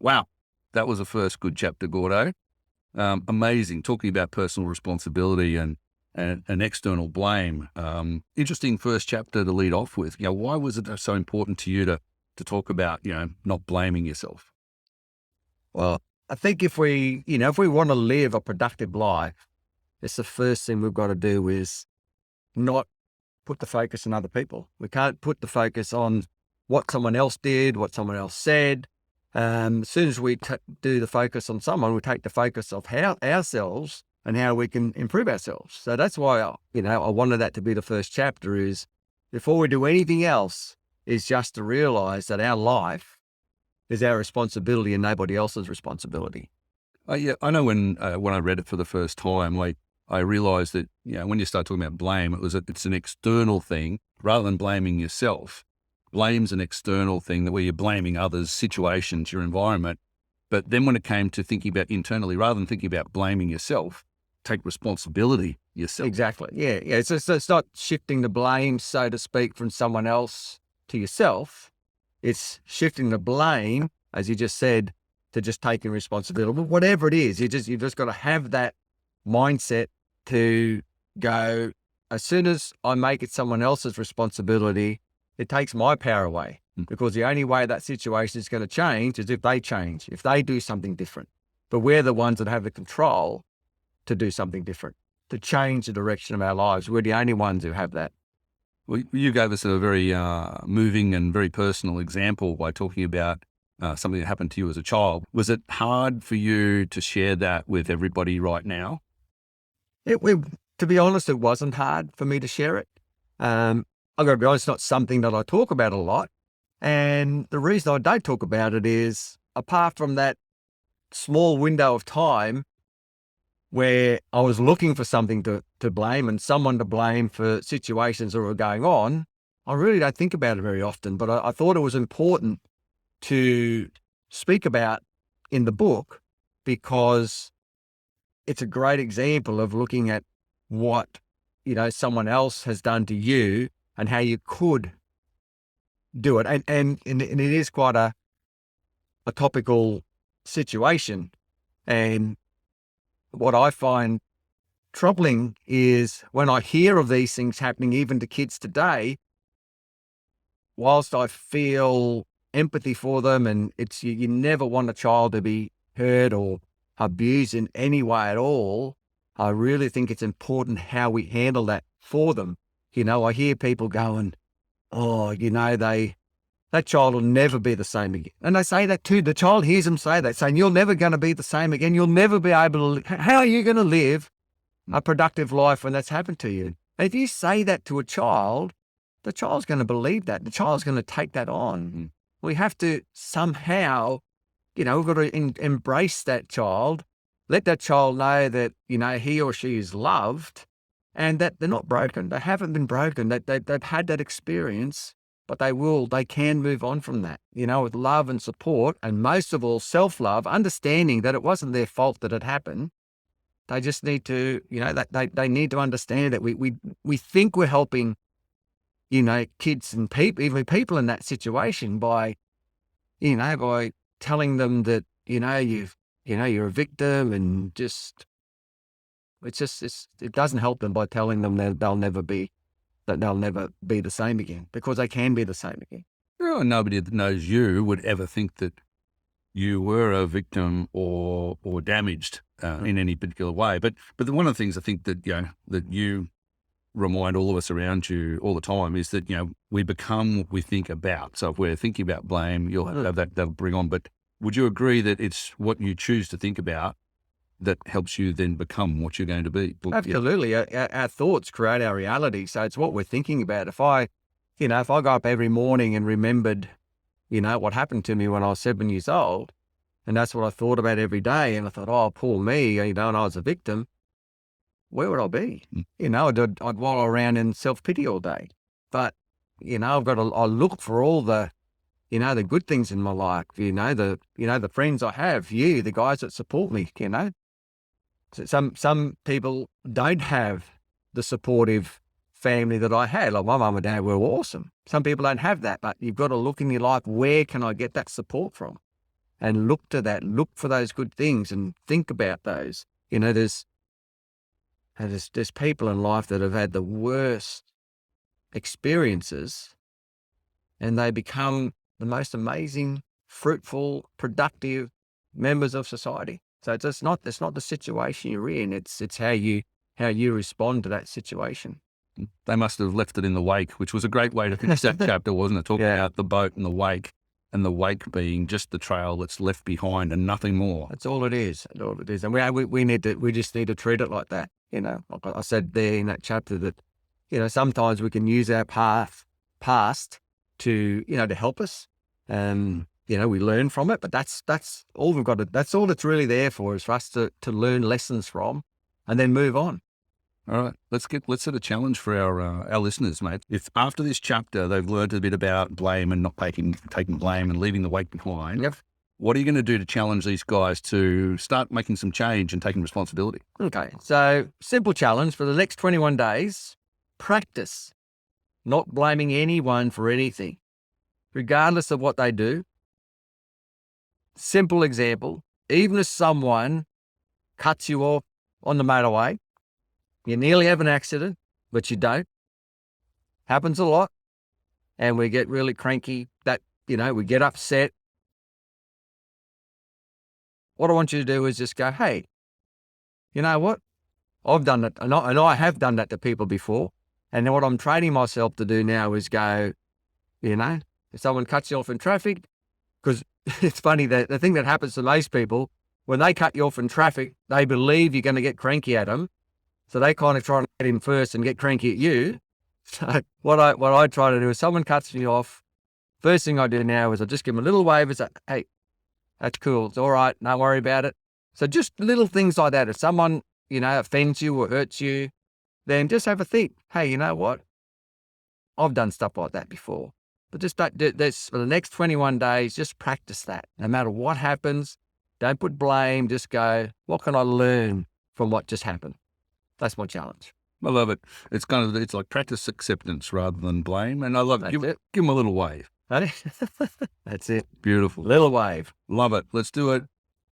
Wow. That was a first good chapter, Gordo. Amazing. Talking about personal responsibility and external blame. Interesting first chapter to lead off with. Why was it so important to you to talk about, not blaming yourself? Well, I think if we want to live a productive life, it's the first thing we've got to do is not put the focus on other people. We can't put the focus on what someone else did, what someone else said. As soon as we do the focus on someone, we take the focus of ourselves and how we can improve ourselves. So that's why, I wanted that to be the first chapter is before we do anything else is just to realize that our life is our responsibility and nobody else's responsibility. Yeah, I know when I read it for the first time, I realized that, when you start talking about blame, it's an external thing rather than blaming yourself. Blame's an external thing where you're blaming others, situations, your environment. But then when it came to thinking about internally, rather than thinking about blaming yourself, take responsibility yourself. Exactly. Yeah. Yeah. It's not shifting the blame, so to speak, from someone else to yourself. It's shifting the blame, as you just said, to just taking responsibility. But whatever it is, you've just got to have that mindset to go, as soon as I make it someone else's responsibility, it takes my power away. Because the only way that situation is going to change is if they change, if they do something different. But we're the ones that have the control to do something different, to change the direction of our lives. We're the only ones who have that. Well, you gave us a very moving and very personal example by talking about something that happened to you as a child. Was it hard for you to share that with everybody right now? To be honest, it wasn't hard for me to share it. I've got to be honest, it's not something that I talk about a lot. And the reason I don't talk about it is, apart from that small window of time where I was looking for something to blame and someone to blame for situations that were going on, I really don't think about it very often. But I thought it was important to speak about in the book because it's a great example of looking at what, someone else has done to you and how you could do it. And it is quite a topical situation. And what I find troubling is when I hear of these things happening, even to kids today, whilst I feel empathy for them, and you never want a child to be hurt or abused in any way at all, I really think it's important how we handle that for them. I hear people going, oh, that child will never be the same again. And they say that too. The child hears them say that, saying, you're never going to be the same again. You'll never be able to, how are you going to live a productive life when that's happened to you? And if you say that to a child, the child's going to believe that. The child's going to take that on. We have to somehow, we've got to embrace that child, let that child know that, he or she is loved and that they're not broken. They haven't been broken. They've had that experience, but they can move on from that, with love and support, and most of all, self-love, understanding that it wasn't their fault that it happened. They just need to, they need to understand that we think we're helping, kids and people, even people in that situation by telling them that, you're a victim, and it doesn't help them by telling them that they'll never be the same again, because they can be the same again. Well, nobody that knows you would ever think that you were a victim or damaged in any particular way. But one of the things I think that, that you remind all of us around you all the time is that, we become what we think about. So if we're thinking about blame, you'll have that'll bring on. But would you agree that it's what you choose to think about that helps you then become what you're going to be? Absolutely. Our thoughts create our reality. So it's what we're thinking about. If I go up every morning and remembered, what happened to me when I was 7 years old, and that's what I thought about every day, and I thought, oh, poor me, and I was a victim, where would I be? I'd wallow around in self-pity all day. But, I look for all the good things in my life, the friends I have, the guys that support me, So some people don't have the supportive family that I had. Like my mum and dad were awesome. Some people don't have that, but you've got to look in your life, where can I get that support from? and look to that, look for those good things and think about those. There's people in life that have had the worst experiences and they become the most amazing, fruitful, productive members of society. So it's not the situation you're in. It's how you respond to that situation. They must have left it in the wake, which was a great way to finish that chapter, wasn't it? Talking about the boat and the wake being just the trail that's left behind and nothing more. That's all it is. That's all it is. And we just need to treat it like that. Like I said there in that chapter that, sometimes we can use our past to, to help us. We learn from it, but that's all we've got to, that's all it's really there for, is for us to learn lessons from and then move on. All right, let's set a challenge for our listeners, mate. If after this chapter they've learned a bit about blame and not taking blame and leaving the wake behind, Yep. What are you going to do to challenge these guys to start making some change and taking responsibility? Okay, so simple challenge for the next 21 days, practice not blaming anyone for anything, regardless of what they do. Simple example, even if someone cuts you off on the motorway, you nearly have an accident, but you don't. Happens a lot. And we get really cranky, we get upset. What I want you to do is just go, hey, you know what? I've done it, and I have done that to people before. And then what I'm training myself to do now is go, if someone cuts you off in traffic, because it's funny that the thing that happens to most people, when they cut you off in traffic, they believe you're going to get cranky at them. So they kind of try to get in first and get cranky at you. So what I try to do is, someone cuts me off, first thing I do now is I just give them a little wave and say, hey, that's cool. It's all right. Don't worry about it. So just little things like that. If someone, offends you or hurts you, then just have a think. Hey, you know what? I've done stuff like that before. But just don't do this for the next 21 days. Just practice that. No matter what happens, don't put blame. Just go, what can I learn from what just happened? That's my challenge. I love it. It's like practice acceptance rather than blame. And I love it. Give them a little wave. That's it. Beautiful. Little wave. Love it. Let's do it.